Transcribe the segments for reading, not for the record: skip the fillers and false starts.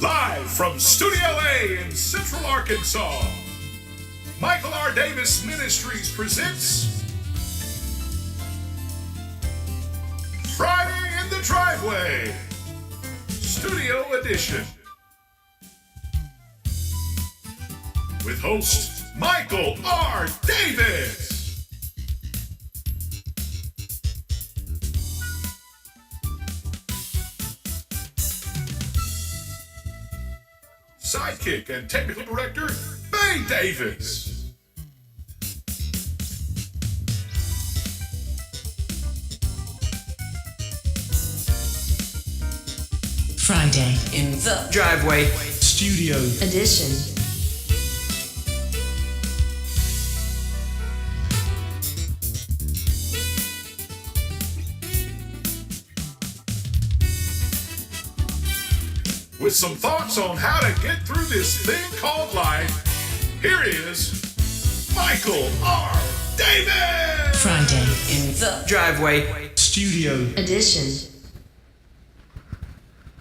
Live from Studio A in Central Arkansas, Michael R. Davis Ministries presents Friday in the Driveway, Studio Edition. With host Michael R. Davis. Sidekick and technical director, Bay Davis. Friday in the Driveway Studio Edition. With some thoughts on how to get through this thing called life, here is Michael R. Davis! Friday in the Driveway Studio Edition.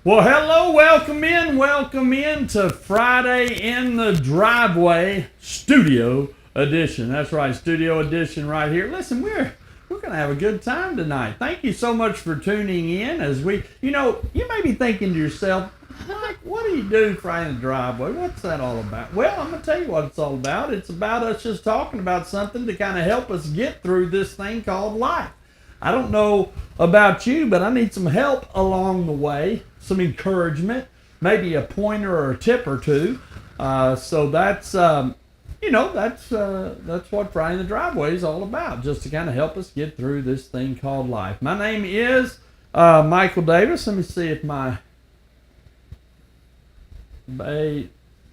Well, hello, welcome in to Friday in the Driveway Studio Edition. That's right, Studio Edition right here. Listen, we're going to have a good time tonight. Thank you so much for tuning in as you may be thinking to yourself, Mike, what do you do Friday in the Driveway? What's that all about? Well, I'm going to tell you what it's all about. It's about us just talking about something to kind of help us get through this thing called life. I don't know about you, but I need some help along the way, some encouragement, maybe a pointer or a tip or two. So that's what Friday in the Driveway is all about, just to kind of help us get through this thing called life. My name is Michael Davis. Let me see if my... Bay,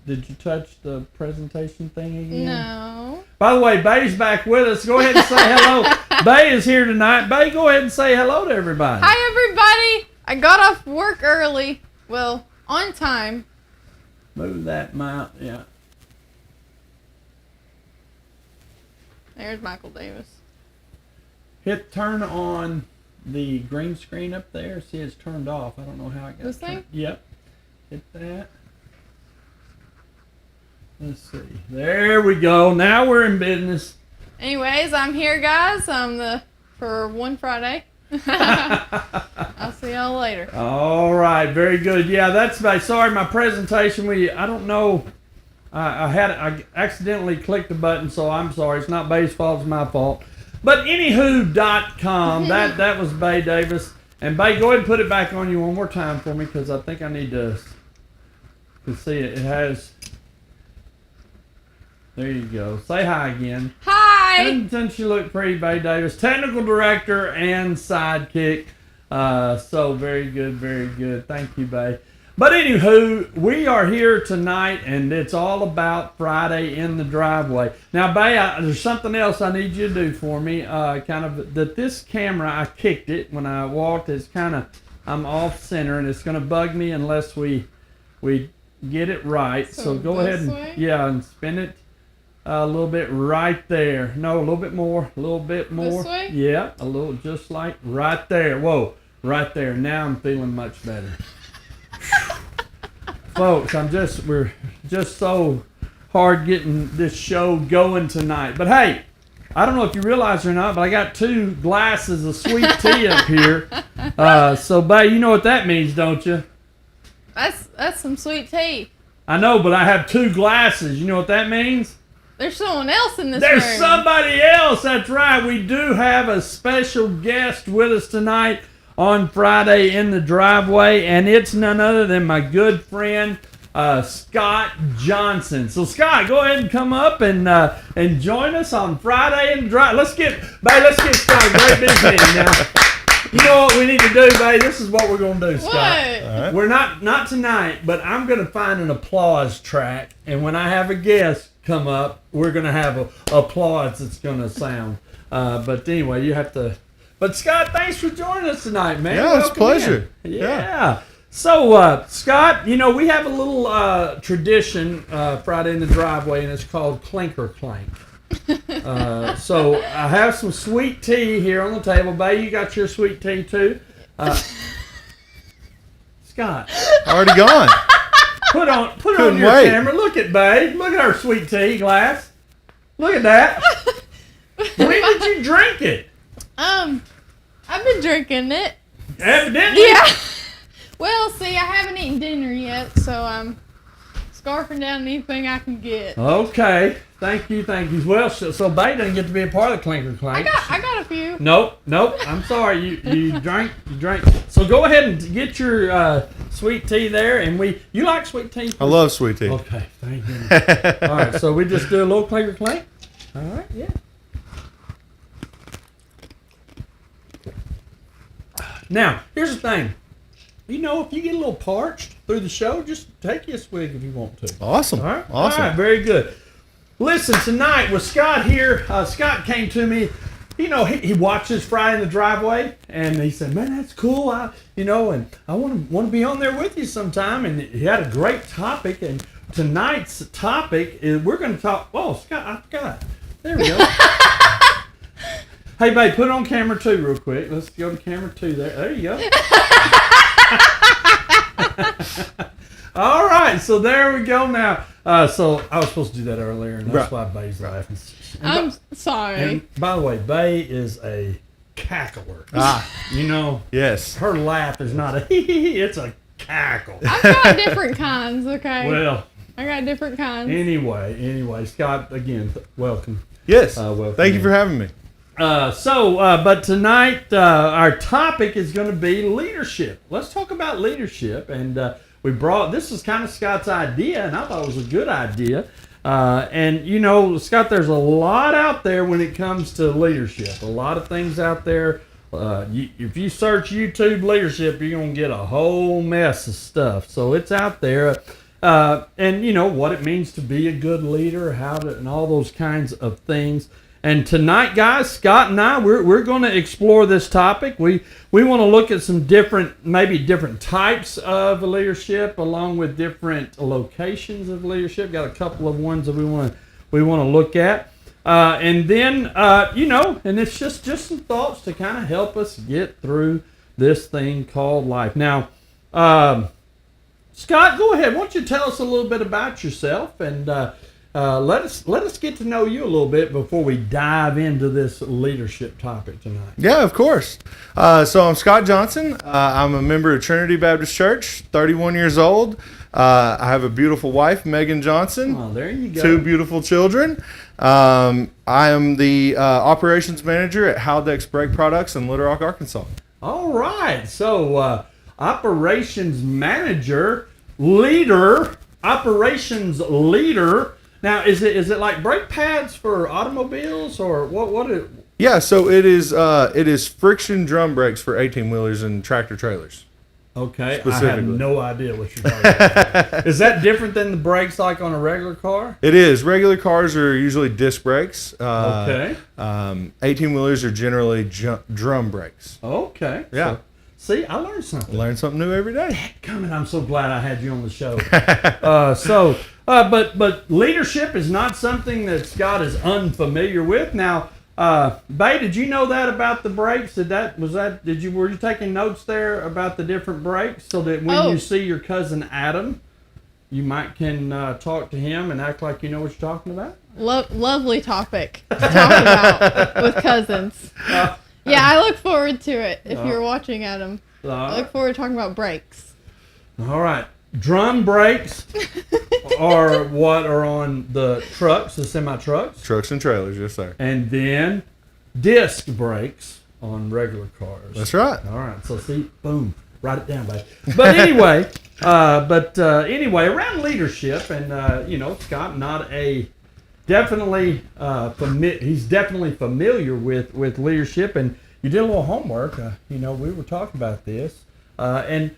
did you touch the presentation thing again? No. By the way, Bay's back with us. Go ahead and say hello. Bay is here tonight. Bay, go ahead and say hello to everybody. Hi, everybody. I got off work early. Well, on time. Move that mount, yeah. There's Michael Davis. Turn on the green screen up there. See, it's turned off. I don't know how it got This thing? Yep. Hit that. Let's see. There we go. Now we're in business. Anyways, I'm here, guys. For one Friday. I'll see y'all later. All right. Very good. Yeah, that's sorry, my presentation. I don't know. I accidentally clicked the button, so I'm sorry. It's not Bay's fault. It's my fault. But anywho.com, that was Bay Davis. And Bay, go ahead and put it back on you one more time for me, because I think I need to see it. It has... There you go. Say hi again. Hi! Didn't you look pretty, Bay Davis? Technical director and sidekick. So very good, very good. Thank you, Bay. But anywho, we are here tonight, and it's all about Friday in the Driveway. Now, Bay, there's something else I need you to do for me. That this camera, I kicked it when I walked. I'm off center, and it's going to bug me unless we get it right. So go ahead and spin it. A little bit right there. No, a little bit more. A little bit more. This way? Yeah, a little, just like right there. Whoa, right there. Now I'm feeling much better. Folks, we're just so hard getting this show going tonight. But hey, I don't know if you realize it or not, but I got 2 glasses of sweet tea up here. So, Bay, you know what that means, don't you? That's some sweet tea. I know, but I have 2 glasses. You know what that means? There's someone else in this There's room. somebody else. That's right. We do have a special guest with us tonight on Friday in the Driveway, and it's none other than my good friend Scott Johnson. So Scott, go ahead and come up and join us on Friday in the Driveway. Let's get started. Great big meeting now. You know what we need to do, babe? This is what we're going to do, Scott. What? All right. We're not tonight, but I'm going to find an applause track, and when I have a guest come up, we're going to have a applause that's going to sound. But anyway, you have to... But Scott, thanks for joining us tonight, man. Yeah, it's a pleasure. Yeah. So, Scott, we have a little tradition Friday in the Driveway, and it's called Clinker Clank. So I have some sweet tea here on the table. Bay, you got your sweet tea too? Scott. Already gone. Put on Couldn't your wait. camera. Look at babe. Look at our sweet tea glass. Look at that. When did you drink it? I've been drinking it. Evidently. Yeah. Well, see, I haven't eaten dinner yet, so I'm scarfing down anything I can get. Okay. Thank you. Well, so Bay doesn't get to be a part of the Clinker Clank. I got a few. Nope. I'm sorry. You drank. So go ahead and get your sweet tea there, and you like sweet tea? I love sweet tea. Okay, thank you. All right, so we just do a little Clinker Clank. All right, yeah. Now, here's the thing. If you get a little parched through the show, just take you a swig if you want to. Awesome. All right? Awesome. All right, very good. Listen, tonight with Scott here, Scott came to me. He watches Friday in the Driveway, and he said, "Man, that's cool. And I want to be on there with you sometime." And he had a great topic, and tonight's topic is we're going to talk. Oh, Scott, I forgot. There we go. Hey, babe, put it on camera 2 real quick. Let's go to camera 2 there. There you go. All right, so there we go now. So I was supposed to do that earlier, and that's why Bay's laughing. I'm sorry. And by the way, Bay is a cackler. Yes. Her laugh is not a hee, it's a cackle. I've got different kinds, okay? Well, I got different kinds. anyway, Scott, again, welcome. Yes. Welcome. Thank you for having me. But tonight our topic is going to be leadership. Let's talk about leadership, and this is kind of Scott's idea, and I thought it was a good idea. And Scott, there's a lot out there when it comes to leadership. A lot of things out there. If you search YouTube leadership, you're going to get a whole mess of stuff. So it's out there. And what it means to be a good leader, and all those kinds of things. And tonight, guys, Scott and I, we're going to explore this topic. We want to look at some different types of leadership, along with different locations of leadership. Got a couple of ones that we want to look at, and then and it's just some thoughts to kind of help us get through this thing called life. Now, Scott, go ahead. Why don't you tell us a little bit about yourself and let us get to know you a little bit before we dive into this leadership topic tonight. Yeah, of course. So I'm Scott Johnson. I'm a member of Trinity Baptist Church, 31 years old. I have a beautiful wife, Megan Johnson. Oh, there you go. 2 beautiful children. I am the operations manager at Haldex Brake Products in Little Rock, Arkansas. All right. So operations manager, operations leader. Now, is it like brake pads for automobiles, or what? Yeah, so it is friction drum brakes for 18-wheelers and tractor trailers. Okay, I have no idea what you're talking about. Is that different than the brakes like on a regular car? It is. Regular cars are usually disc brakes. Okay. 18-wheelers are generally drum brakes. Okay. Yeah. So, see, I learned something. Learn something new every day. I'm so glad I had you on the show. But leadership is not something that Scott is unfamiliar with. Now, Bay, did you know that about the brakes? Were you taking notes there about the different brakes so that when you see your cousin Adam, you can talk to him and act like you know what you're talking about? Lovely topic to talk about with cousins. Yeah, I look forward to it if you're watching, Adam. I look forward to talking about brakes. All right. Drum brakes are what are on the trucks, the semi-trucks. Trucks and trailers, yes, sir. And then disc brakes on regular cars. That's right. All right. So see, boom, write it down, baby. But anyway, around leadership, and Scott, he's definitely familiar with leadership, and you did a little homework. We were talking about this, and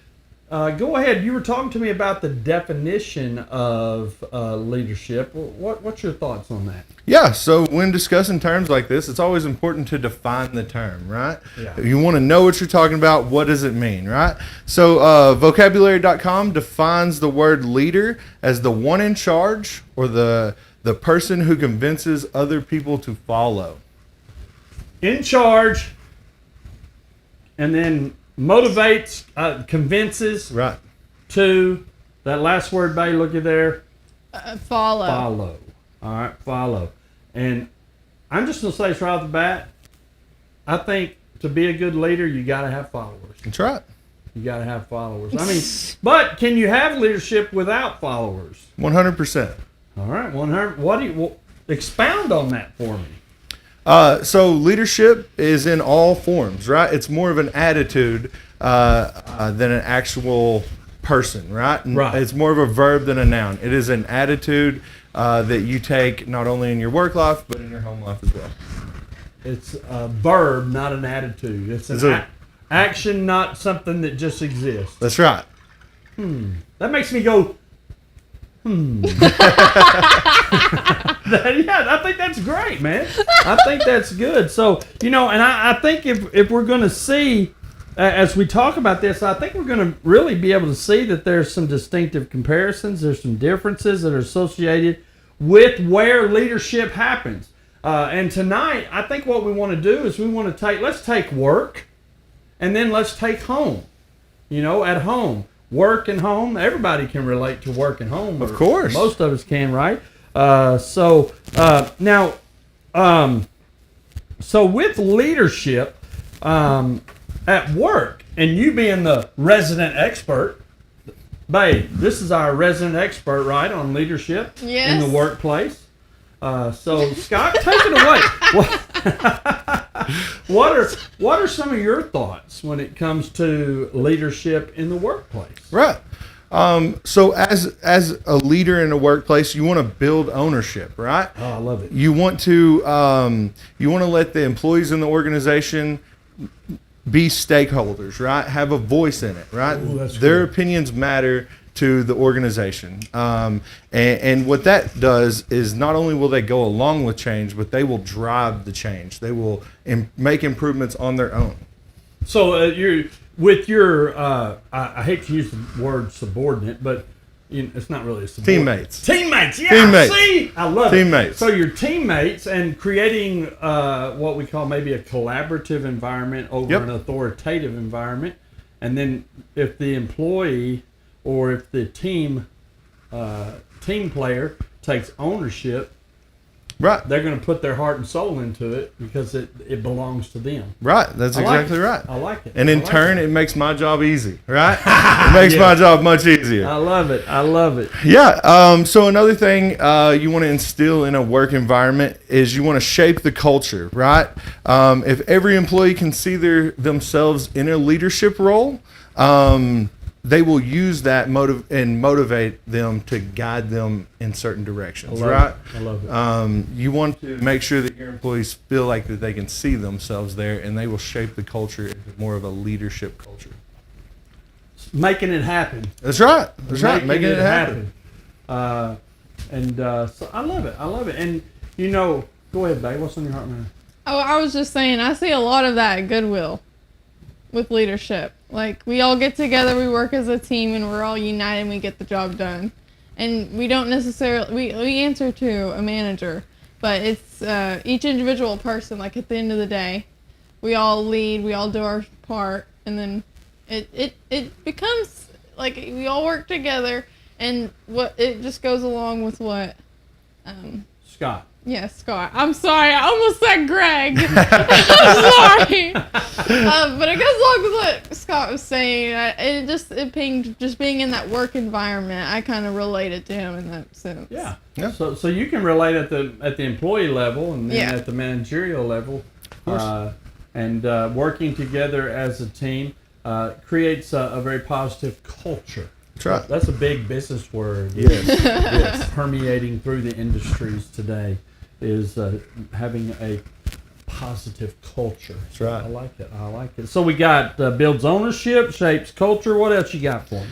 go ahead. You were talking to me about the definition of leadership. What's your thoughts on that? Yeah, so when discussing terms like this, it's always important to define the term, right? Yeah. You want to know what you're talking about. What does it mean, right? So vocabulary.com defines the word leader as the one in charge or the person who convinces other people to follow. In charge, and then motivates, convinces Right. to That last word, Bay, looky there. Follow. Follow. All right, follow. And I'm just going to say this right off the bat. I think to be a good leader, you got to have followers. That's right. You got to have followers. I mean, but can you have leadership without followers? 100%. All right, 100. What do you expound on that for me? So leadership is in all forms, right? It's more of an attitude than an actual person, right? Right. It's more of a verb than a noun. It is an attitude that you take not only in your work life, but in your home life as well. It's a verb, not an attitude. It's an action, not something that just exists. That's right. That makes me go, Yeah, I think that's great, man. I think that's good. So, and I think if we're going to see, as we talk about this, I think we're going to really be able to see that there's some distinctive comparisons. There's some differences that are associated with where leadership happens. And tonight, I think what we want to do is let's take work and then let's take home. At home. Work and home. Everybody can relate to work and home. Of course. Most of us can, right? So with leadership at work, and you being the resident expert, babe, this is our resident expert, right, on leadership in the workplace. So Scott, take it away. What are some of your thoughts when it comes to leadership in the workplace? Right. So as a leader in a workplace, you want to build ownership, right? Oh, I love it. You want to let the employees in the organization be stakeholders, right? Have a voice in it, right? Ooh, that's Their cool. opinions matter to the organization. And what that does is not only will they go along with change, but they will drive the change. They will make improvements on their own. So I hate to use the word subordinate, but it's not really a subordinate. Teammates, yeah. Teammates. See, I love Teammates. it. So your teammates and creating what we call maybe a collaborative environment over an authoritative environment, and then if the employee or if the team player takes ownership, right, they're going to put their heart and soul into it because it belongs to them. Right, that's exactly right. I like it. And in turn, it makes my job easy, right? It makes my job much easier. I love it. I love it. Yeah. So another thing you want to instill in a work environment is you want to shape the culture, right? If every employee can see themselves in a leadership role, they will use that motivate them to guide them in certain directions, right? I love it. You want to make sure that your employees feel like that they can see themselves there, and they will shape the culture into more of a leadership culture. Making it happen. That's right. That's right. Making it happen. So I love it. I love it. And go ahead, babe. What's on your heart, man? Oh, I was just saying, I see a lot of that at Goodwill with leadership. Like, we all get together, we work as a team, and we're all united, and we get the job done. And we don't necessarily, we answer to a manager, but it's each individual person. Like, at the end of the day, we all lead, we all do our part, and then it becomes, like, we all work together, and it just goes along with what... Scott. Yes, Scott. I'm sorry. I almost said Greg. I'm sorry. But it goes along with what Scott was saying. It pinged just being in that work environment. I kind of related to him in that sense. Yeah. So you can relate at the employee level and then at the managerial level, and working together as a team creates a very positive culture. That's right. That's a big business word. Yes. Permeating through the industries today is having a positive culture. That's right. I like it. So we got builds ownership, shapes culture. What else you got for me?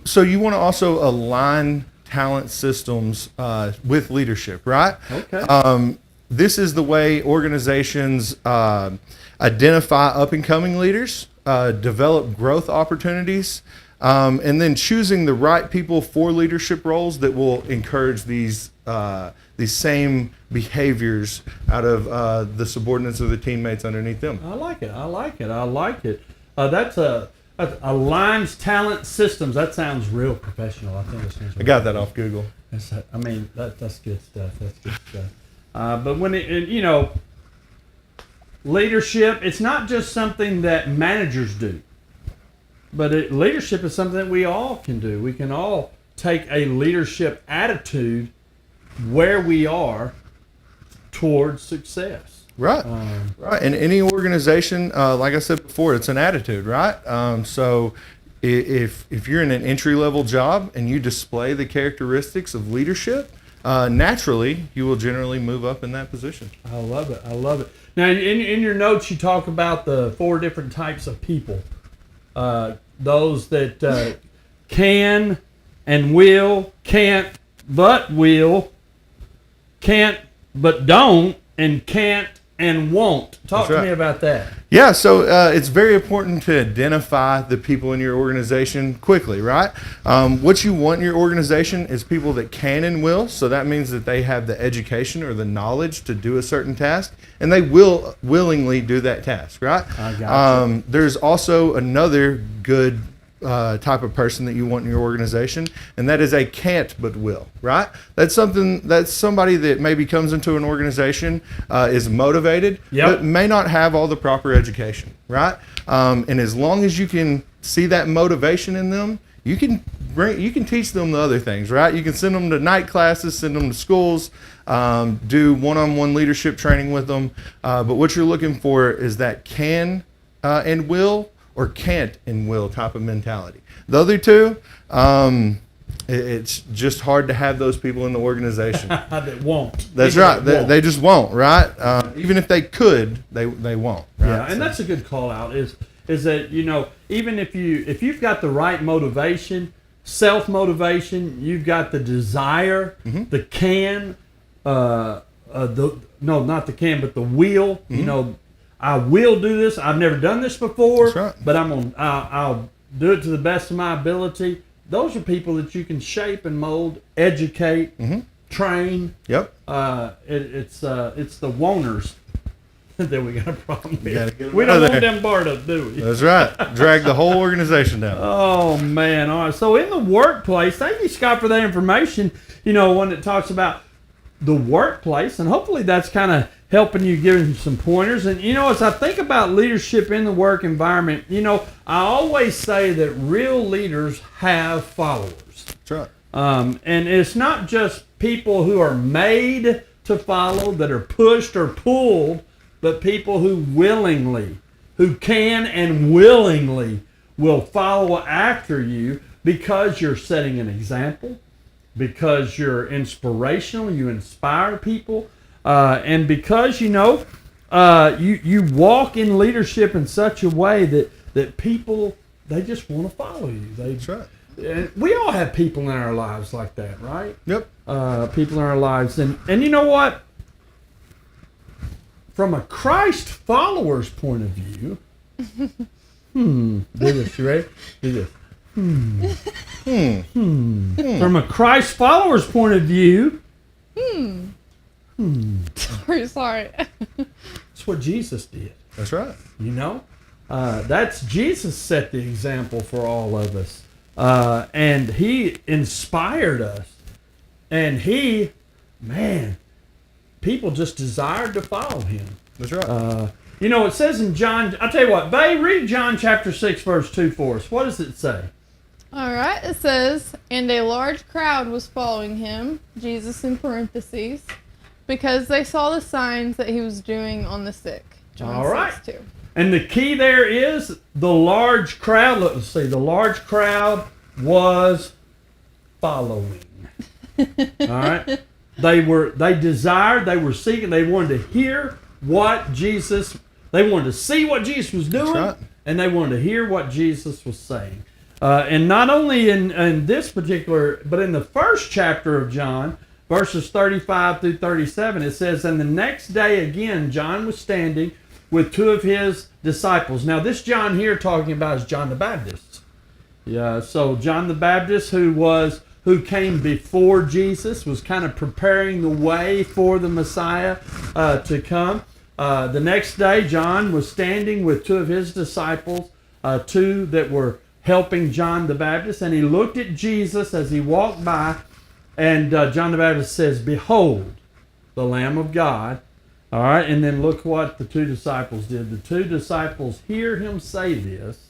So you want to also align talent systems with leadership, right? Okay. This is the way organizations identify up-and-coming leaders, develop growth opportunities, and then choosing the right people for leadership roles that will encourage these same behaviors out of the subordinates or the teammates underneath them. I like it. That's Aligns talent systems. That sounds real professional. I think it sounds. I got that off Google. That's good stuff. That's good stuff. But when leadership, it's not just something that managers do, but leadership is something that we all can do. We can all take a leadership attitude where we are towards success. Right, right. In any organization, like I said before, it's an attitude, right? So if you're in an entry-level job and you display the characteristics of leadership, naturally, you will generally move up in that position. I love it. I love it. Now, in your notes, you talk about the 4 different types of people. Those that can and will, can't but will, can't but don't, and can't and won't. Talk to me about that. Yeah, so it's very important to identify the people in your organization quickly, right? What you want in your organization is people that can and will. So that means that they have the education or the knowledge to do a certain task, and they will willingly do that task, right? I got you. There's also another good type of person that you want in your organization, and that is a can't but will, right? That's somebody that maybe comes into an organization, is motivated, but may not have all the proper education, right? And as long as you can see that motivation in them, you can teach them the other things, right? You can send them to night classes, send them to schools, do one-on-one leadership training with them. But what you're looking for is that can and will, or can't and will type of mentality. The other two, it's just hard to have those people in the organization. That won't. That's right. They just won't, right? Even if they could, they won't. Right? Yeah, and that's a good call out. Is that even if you've got the right motivation, self motivation, you've got the desire, the can, not the can, but the will. I will do this. I've never done this before, That's right. but I'll do it to the best of my ability. Those are people that you can shape and mold, educate, train. Yep. It's the woners that we got a problem with. We don't want them barred up, do we? That's right. Drag the whole organization down. Oh man! All right. So in the workplace, thank you, Scott, for that information. One that talks about the workplace, and hopefully that's kind of helping you, giving some pointers. And as I think about leadership in the work environment, I always say that real leaders have followers. That's right. And it's not just people who are made to follow, that are pushed or pulled, but people who can and willingly will follow after you because you're setting an example, because you're inspirational, you inspire people, and because you walk in leadership in such a way that people, they just want to follow you. That's right. We all have people in our lives like that, right? Yep. People in our lives, and you know what? From a Christ follower's point of view, do this, you ready? Do this. From a Christ follower's point of view, Sorry. that's what Jesus did. That's right. That's Jesus set the example for all of us, and he inspired us, and people just desired to follow him. That's right. It says in John, I'll tell you what, Bay, read John chapter 6, verse 2 for us. What does it say? All right, it says, and a large crowd was following him, Jesus in parentheses, because they saw the signs that he was doing on the sick. John All right. 6:2. And the key there is the large crowd. Let's see, the large crowd was following. All right? They desired, they were seeking, they wanted to hear what Jesus, they wanted to see what Jesus was doing, That's right. and they wanted to hear what Jesus was saying. And not only in this particular, but in the first chapter of John, verses 35 through 37, it says, and the next day again, John was standing with 2 of his disciples. Now, this John here talking about is John the Baptist. Yeah, so John the Baptist, who came before Jesus, was kind of preparing the way for the Messiah to come. The next day, John was standing with 2 of his disciples, two that were helping John the Baptist, and he looked at Jesus as he walked by, and John the Baptist says, "Behold, the Lamb of God." All right, and then look what the two disciples did. The two disciples hear him say this,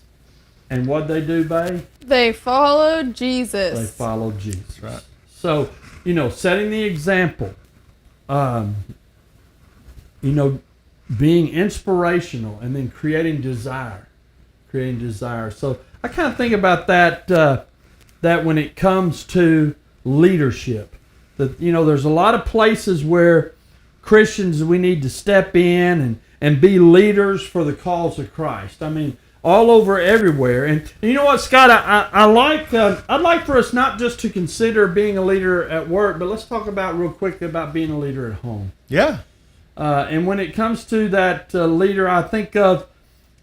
and what they do, babe? They followed Jesus. They followed Jesus, right? So, setting the example, being inspirational, and then creating desire. So I kind of think about that when it comes to leadership, that there's a lot of places where Christians, we need to step in and be leaders for the cause of Christ. I mean, all over, everywhere. And you know what, Scott? I'd like for us not just to consider being a leader at work, but let's talk about real quickly about being a leader at home. Yeah. And when it comes to that leader, I think of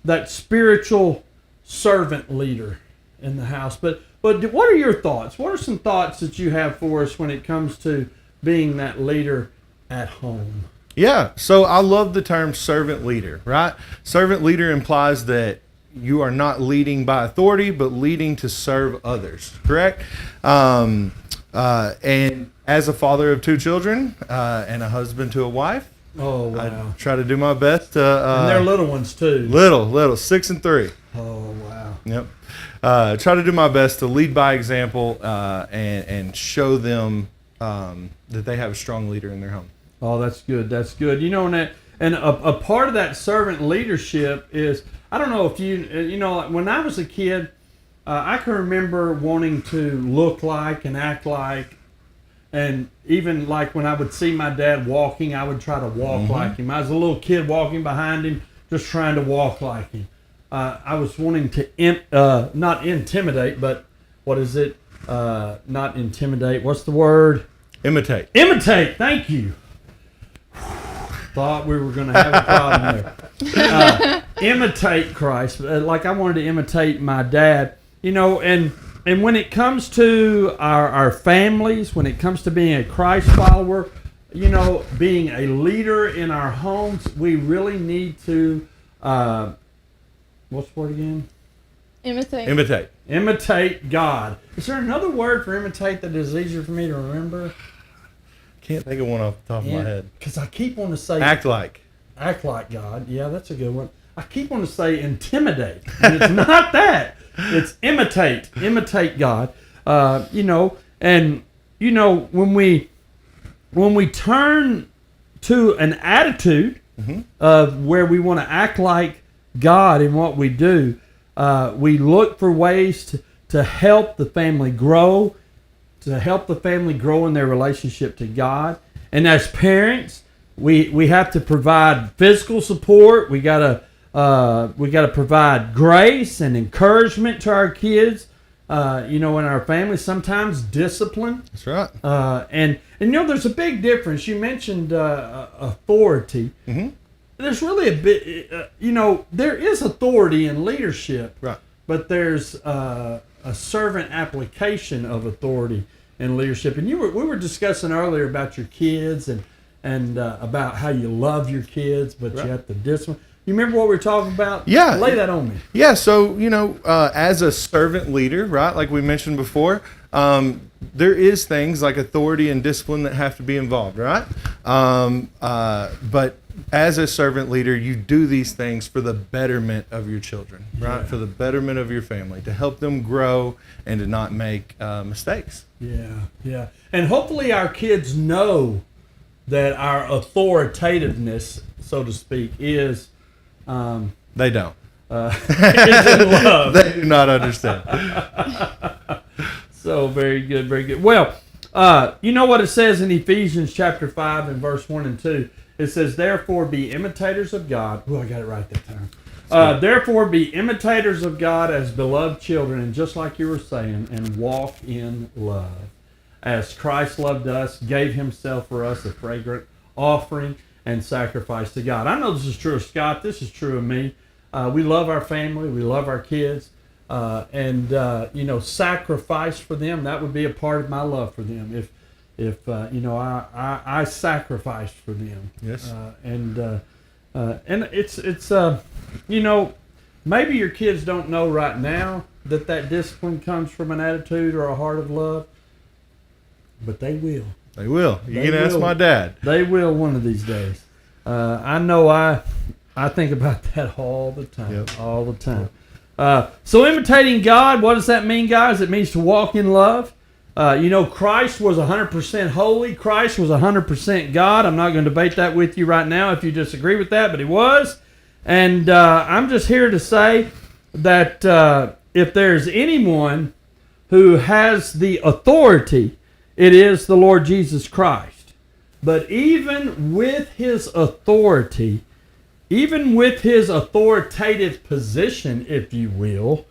that spiritual servant leader in the house. But what are your thoughts? What are some thoughts that you have for us when it comes to being that leader at home? Yeah, so I love the term servant leader, right? Servant leader implies that you are not leading by authority, but leading to serve others, correct? And as a father of two children and a husband to a wife, Oh, wow. I try to do my best to... and they're little ones, too. Little, 6 and 3. Oh, wow. Yep. Try to do my best to lead by example and show them that they have a strong leader in their home. Oh, that's good. That's good. And a part of that servant leadership is, I don't know if when I was a kid, I can remember wanting to look like and act like, and even like when I would see my dad walking, I would try to walk like him. I was a little kid walking behind him, just trying to walk like him. I was wanting to not intimidate, but what is it? Not intimidate. What's the word? Imitate. Imitate. Thank you. Thought we were going to have a problem there. Imitate Christ. Like I wanted to imitate my dad. And when it comes to our families, when it comes to being a Christ follower, being a leader in our homes, we really need to, what's the word again? Imitate. Imitate God. Is there another word for imitate that is easier for me to remember? Can't think of one off the top of my head. Because I keep wanting to say... Act like God. Yeah, that's a good one. I keep wanting to say intimidate. And it's not that. It's imitate. Imitate God. When we turn to an attitude of where we want to act like God in what we do, we look for ways to help the family grow, in their relationship to God. And as parents, we have to provide physical support. We gotta provide grace and encouragement to our kids. In our family, sometimes discipline. That's right. And there's a big difference. You mentioned authority. There's really a bit. There is authority in leadership. Right. But there's a servant application of authority in leadership. And we were discussing earlier about your kids and about how you love your kids, but you have to discipline. You remember what we were talking about? Yeah. Lay that on me. Yeah, so, as a servant leader, right, like we mentioned before, there is things like authority and discipline that have to be involved, right? But as a servant leader, you do these things for the betterment of your children, right? Yeah. For the betterment of your family, to help them grow and to not make mistakes. Yeah. And hopefully our kids know that our authoritativeness, so to speak, is... They don't. is in love. They do not understand. So very good, very good. Well, you know what it says in Ephesians chapter 5 and verse 1 and 2? It says, therefore be imitators of God. Oh, I got it right that time. Therefore be imitators of God as beloved children, and just like you were saying, and walk in love. As Christ loved us, gave himself for us a fragrant offering and sacrifice to God. I know this is true of Scott. This is true of me. We love our family. We love our kids. Sacrifice for them, that would be a part of my love for them. If I sacrificed for them. Yes. And it's maybe your kids don't know right now that discipline comes from an attitude or a heart of love, but they will. They will. You They can ask will. my dad. They will one of these days. I know I think about that all the time. Yep. All the time. So imitating God, what does that mean, guys? It means to walk in love. Christ was 100% holy. Christ was 100% God. I'm not going to debate that with you right now if you disagree with that, but he was. And I'm just here to say that if there's anyone who has the authority, it is the Lord Jesus Christ. But even with his authority, even with his authoritative position, if you will,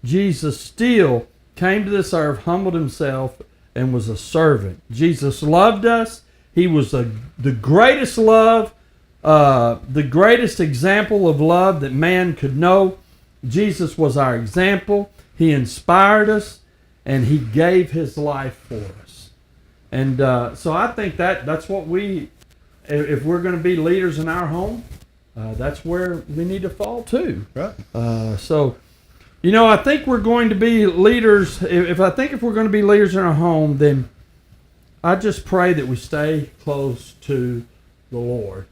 Jesus still came to this earth, humbled himself, and was a servant. Jesus loved us. He was the greatest love, the greatest example of love that man could know. Jesus was our example. He inspired us, and he gave his life for us. And so I think that's what if we're going to be leaders in our home, that's where we need to fall to. Right. I think we're going to be leaders. If we're going to be leaders in our home, then I just pray that we stay close to the Lord.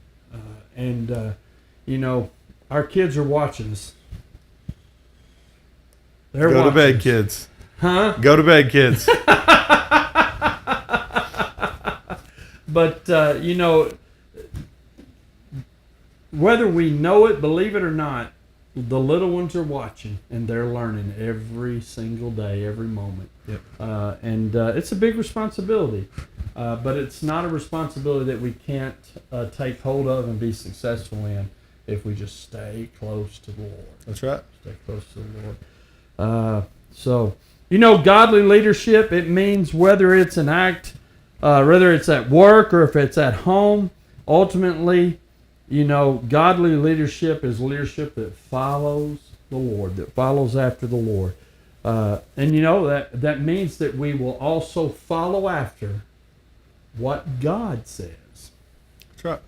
Our kids are watching us. They're Go to watching bed, us. kids. Huh? Go to bed, kids. But, whether we know it, believe it or not, the little ones are watching, and they're learning every single day, every moment. Yep. It's a big responsibility, but it's not a responsibility that we can't take hold of and be successful in if we just stay close to the Lord. That's right. Stay close to the Lord. Godly leadership, it means whether it's an act, whether it's at work or if it's at home, ultimately, godly leadership is leadership that follows the Lord, that follows after the Lord. That means that we will also follow after what God says. That's right.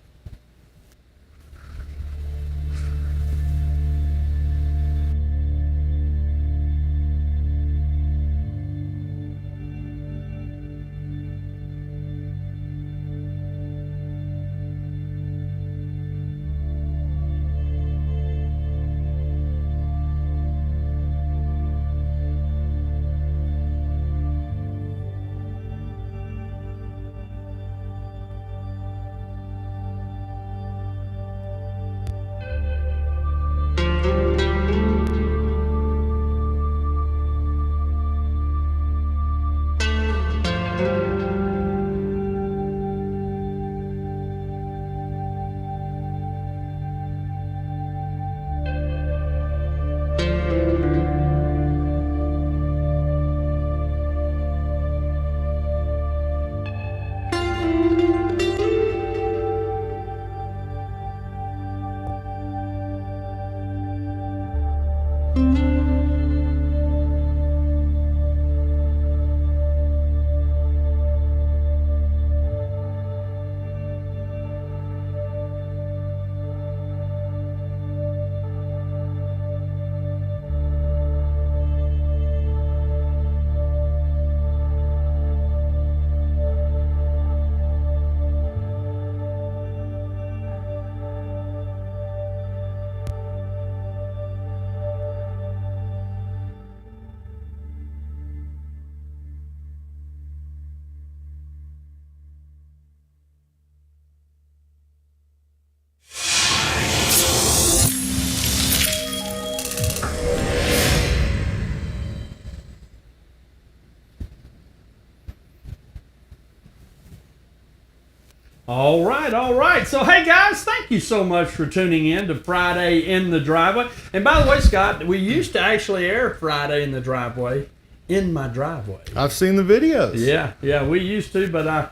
All right. So, hey, guys, thank you so much for tuning in to Friday in the Driveway. And by the way, Scott, we used to actually air Friday in the Driveway in my driveway. I've seen the videos. Yeah, we used to, but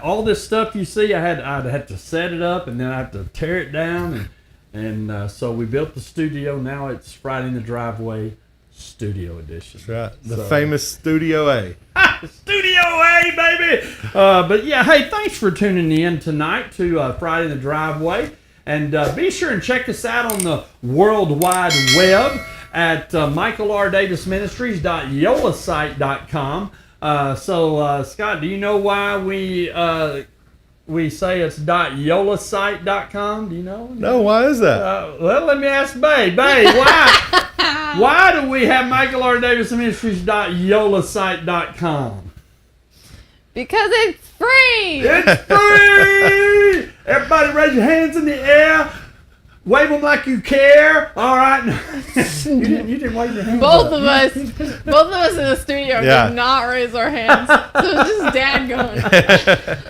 all this stuff you see, I'd have to set it up, and then I have to tear it down, and so we built the studio. Now it's Friday in the Driveway Studio Edition. That's right. The famous Studio A. Studio A, baby! But yeah, hey, thanks for tuning in tonight to Friday in the Driveway. And be sure and check us out on the World Wide Web at michaelrdavisministries.yolasite.com. Scott, do you know why we say it's .yolasite.com? Do you know? No, why is that? Well, let me ask Bay. Bay, why do we have michaelrdavisministries.yolasite.com? Because it's free. It's free! Everybody raise your hands in the air. Wave them like you care. All right. you didn't wave your hands. Both of us in the studio Yeah. did not raise our hands. So it's just Dad going.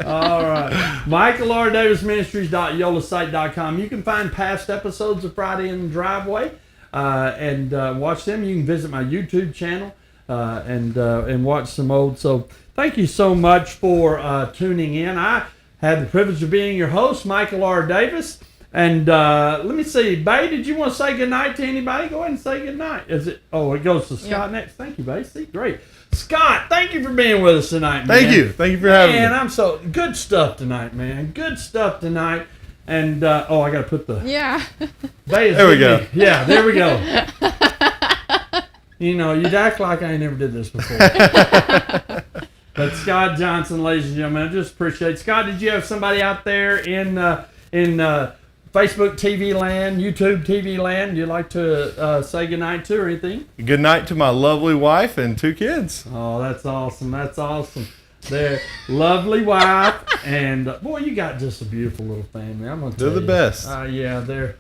All right. michaelrdavisministries.yolasite.com. You can find past episodes of Friday in the Driveway and watch them. You can visit my YouTube channel and watch some old. So thank you so much for tuning in. I had the privilege of being your host, Michael R. Davis. And let me see, Bay, did you want to say goodnight to anybody? Go ahead and say goodnight. It goes to Scott next. Thank you, Bay. See, great. Scott, thank you for being with us tonight, man. Thank you for having me. Man, I'm so good stuff tonight, man. Good stuff tonight. And I got to put the Bay is There we go. Yeah, there we go. You know, you'd act like I never did this before. But Scott Johnson, ladies and gentlemen, I just appreciate it. Scott, did you have somebody out there in Facebook TV land, YouTube TV land you'd like to say goodnight to or anything? Good night to my lovely wife and 2 kids. Oh, that's awesome. That's awesome. Their lovely wife, and boy, you got just a beautiful little family. I'm gonna tell They're the you. best. Yeah, they're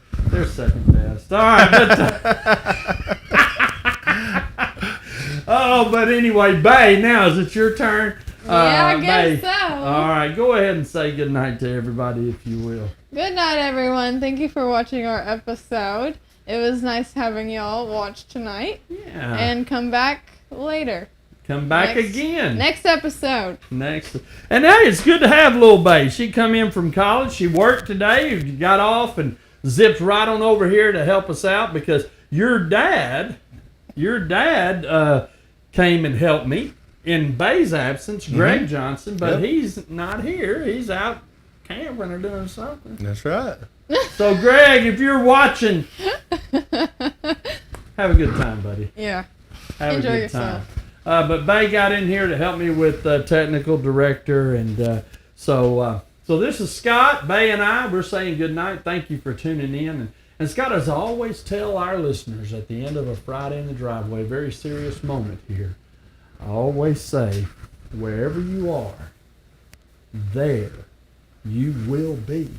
second best. All right, but anyway, Bay, now is it your turn? I Bay. guess so. All right, go ahead and say good night to everybody if you will. Good night, everyone. Thank you for watching our episode. It was nice having y'all watch tonight. Yeah. And come back later. Come back again. Next episode. Next. And hey, it's good to have Lil Bay. She come in from college. She worked today. Got off and zipped right on over here to help us out because your dad came and helped me in Bay's absence, Greg Johnson, but he's not here. He's out camping or doing something. That's right. So, Greg, if you're watching, have a good time, buddy. Yeah. Have Enjoy a good yourself. time. But Bay got in here to help me with technical director, and so this is Scott, Bay, and we're saying good night. Thank you for tuning in, and Scott, as I always tell our listeners at the end of a Friday in the Driveway, very serious moment here. I always say, wherever you are, there you will be.